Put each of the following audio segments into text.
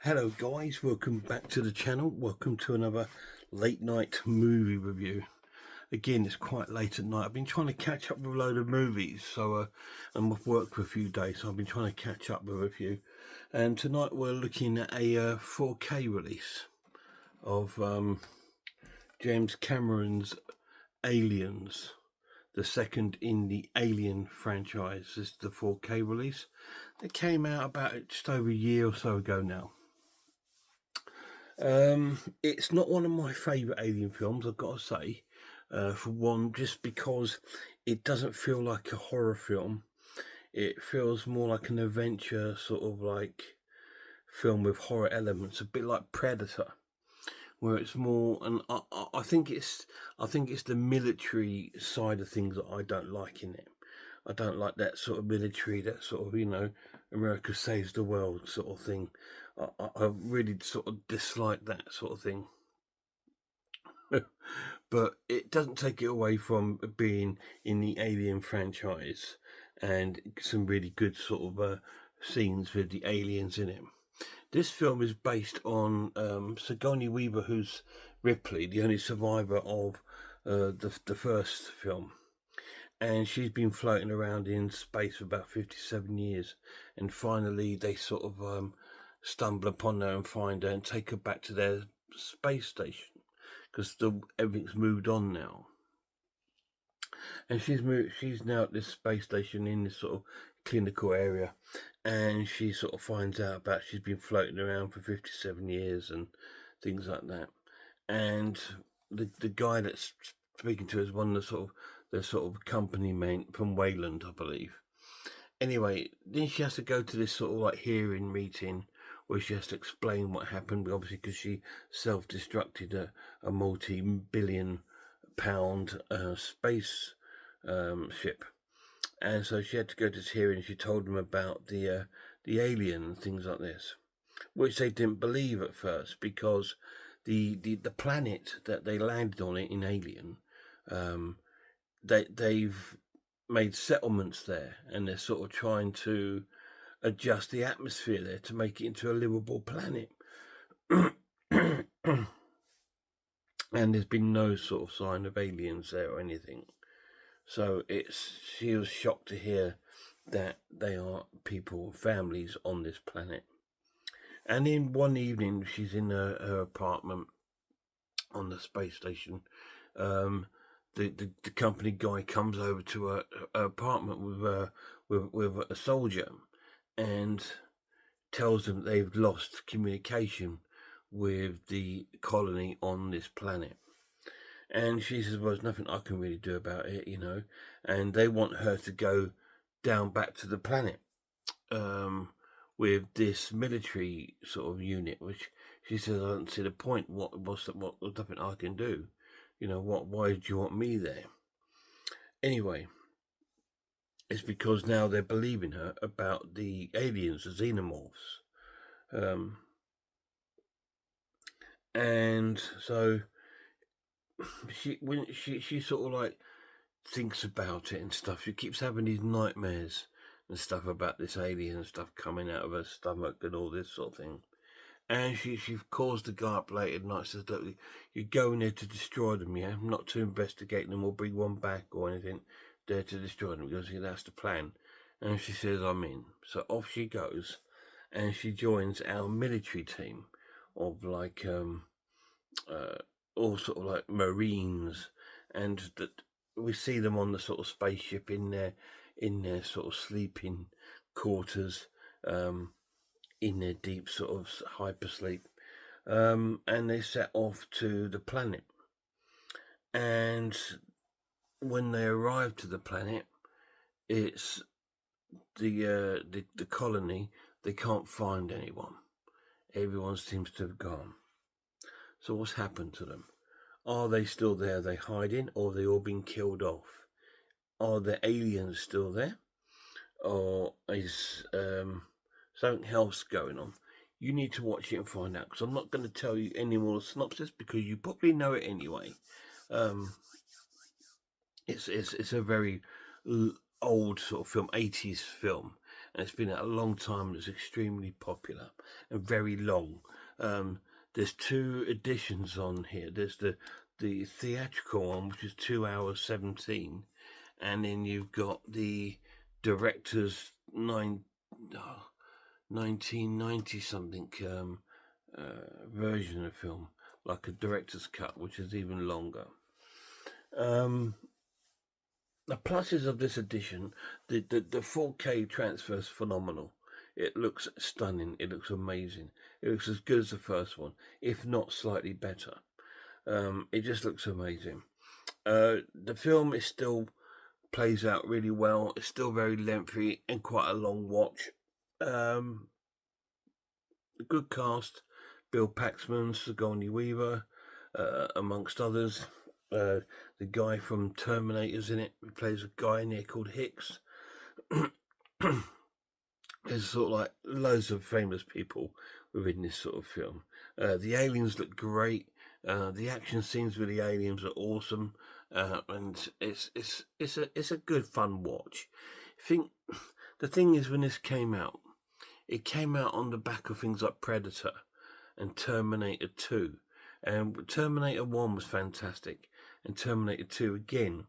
Hello guys, welcome back to the channel. Welcome to another late night movie review. Again, it's quite late at night. I've been trying to catch up with a load of movies, so I'm off work for a few days, so I've been trying to catch up with a few. And tonight we're looking at a 4K release of James Cameron's Aliens, the second in the Alien franchise. This is the 4K release. It came out about just over a year or so ago now. It's not one of my favourite Alien films, I've got to say. For one, just because it doesn't feel like a horror film. It feels more like an adventure, sort of like film with horror elements, a bit like Predator, where it's more. And I think it's the military side of things that I don't like in it. I don't like that sort of military, that sort of, America saves the world sort of thing. I really sort of dislike that sort of thing. But it doesn't take it away from being in the Alien franchise and some really good sort of scenes with the aliens in it. This film is based on Sigourney Weaver, who's Ripley, the only survivor of the first film. And she's been floating around in space for about 57 years. And finally, they sort of stumble upon her and find her and take her back to their space station because everything's moved on now. And she's now at this space station in this sort of clinical area, and she sort of finds out about she's been floating around for 57 years and things like that. And the guy that's speaking to her is one of the sort of company man from Wayland, I believe. Anyway, then she has to go to this sort of like hearing meeting where she has to explain what happened, obviously because she self-destructed a multi-billion pound space ship. And so she had to go to this hearing and she told them about the alien and things like this, which they didn't believe at first because the planet that they landed on it in Alien, they've made settlements there and they're sort of trying to adjust the atmosphere there to make it into a livable planet. And there's been no sort of sign of aliens there or anything. So she was shocked to hear that they are people, families on this planet. And in one evening, she's in her apartment on the space station. The company guy comes over to her apartment with a soldier and tells them they've lost communication with the colony on this planet. And she says, well, there's nothing I can really do about it, and they want her to go down back to the planet with this military sort of unit, which she says, I don't see the point. What there's nothing I can do. Why do you want me there? Anyway, it's because now they're believing her about the aliens, the xenomorphs. And so she sort of like thinks about it and stuff. She keeps having these nightmares and stuff about this alien stuff coming out of her stomach and all this sort of thing. And she calls the guy up late at night, says, look, you're going there to destroy them, yeah? Not to investigate them or bring one back or anything. There to destroy them, because that's the plan. And she says, I'm in. So off she goes, and she joins our military team of like all sort of like Marines, and that we see them on the sort of spaceship in their sort of sleeping quarters, in their deep sort of hypersleep, and they set off to the planet. And when they arrive to the planet, it's the colony. They can't find anyone. Everyone seems to have gone. So what's happened to them? Are they still there? Are they hiding, or are they all been killed off? Are the aliens still there, or is something else going on? You need to watch it and find out, because I'm not going to tell you any more synopsis because you probably know it anyway. It's a very old sort of film, 80s film, and it's been out a long time, and it's extremely popular and very long. There's 2 editions on here. There's the theatrical one, which is 2 hours 17, and then you've got the director's 1990 something version of film, like a director's cut, which is even longer. The pluses of this edition, the 4K transfer is phenomenal. It looks stunning. It looks amazing. It looks as good as the first one, if not slightly better. It just looks amazing. The film is still plays out really well. It's still very lengthy and quite a long watch. A good cast: Bill Paxman, Sigourney Weaver, amongst others. The guy from Terminator's in it. He plays a guy in there called Hicks. There's sort of like loads of famous people within this sort of film. The aliens look great. The action scenes with the aliens are awesome, and it's a good fun watch. I think the thing is, when this came out, it came out on the back of things like Predator and Terminator 2. And Terminator 1 was fantastic, and Terminator 2 again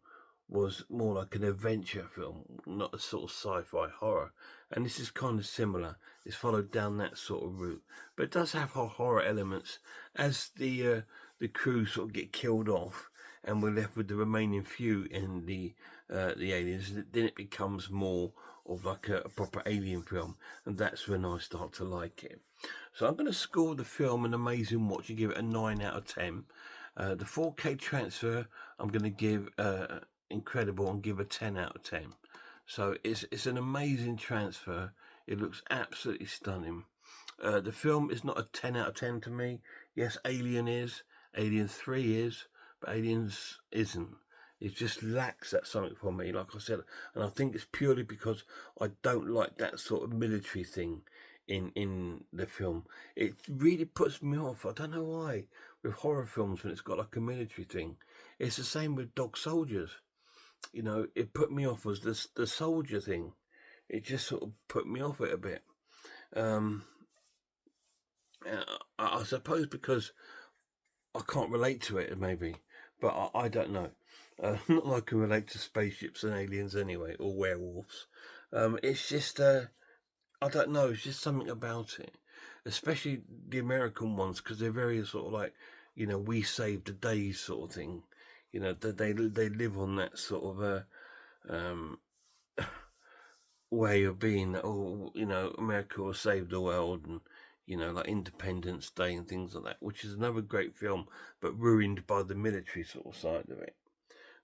was more like an adventure film, not a sort of sci-fi horror. And this is kind of similar. It's followed down that sort of route, but it does have horror elements as the crew sort of get killed off, and we're left with the remaining few in the aliens. Then it becomes more of like a proper alien film, and that's when I start to like it. So I'm going to score the film an amazing watch and give it a 9 out of 10. The 4K transfer I'm going to give incredible and give a 10 out of 10. So it's an amazing transfer. It looks absolutely stunning. The film is not a 10 out of 10 to me. Yes, Alien is, Alien 3 is, but Aliens isn't. It just lacks that something for me, like I said, and I think it's purely because I don't like that sort of military thing in the film. It really puts me off. I don't know why with horror films when it's got like a military thing. It's the same with Dog Soldiers. You know, it put me off was the soldier thing. It just sort of put me off it a bit. I suppose because I can't relate to it, maybe, but I don't know. Not like I can relate to spaceships and aliens anyway, or werewolves. It's just, I don't know, it's just something about it. Especially the American ones, because they're very sort of like, you know, we saved the day sort of thing. You know, they live on that sort of way of being that, oh, you know, America will save the world, and you know, like Independence Day and things like that, which is another great film, but ruined by the military sort of side of it.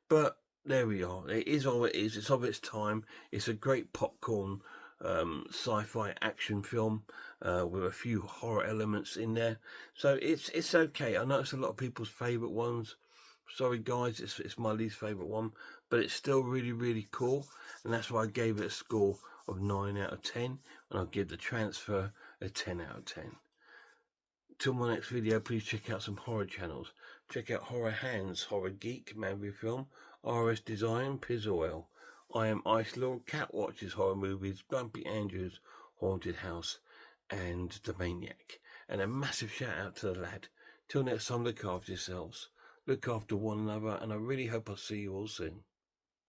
But there we are. It is all it is. It's of its time. It's a great popcorn sci-fi action film with a few horror elements in there. So it's okay. I know it's a lot of people's favourite ones. Sorry guys, it's my least favourite one, but it's still really, really cool, and that's why I gave it a score of 9 out of 10, and I'll give the transfer a 10 out of 10. Till my next video, please check out some horror channels. Check out Horror Hands, Horror Geek, Manvy Film, RS Design, Pizzoil. I am Ice Lord, Cat Watches Horror Movies, Bumpy Andrews, Haunted House, and The Maniac. And a massive shout out to the lad. Till next time, look after yourselves. Look after one another, and I really hope I'll see you all soon.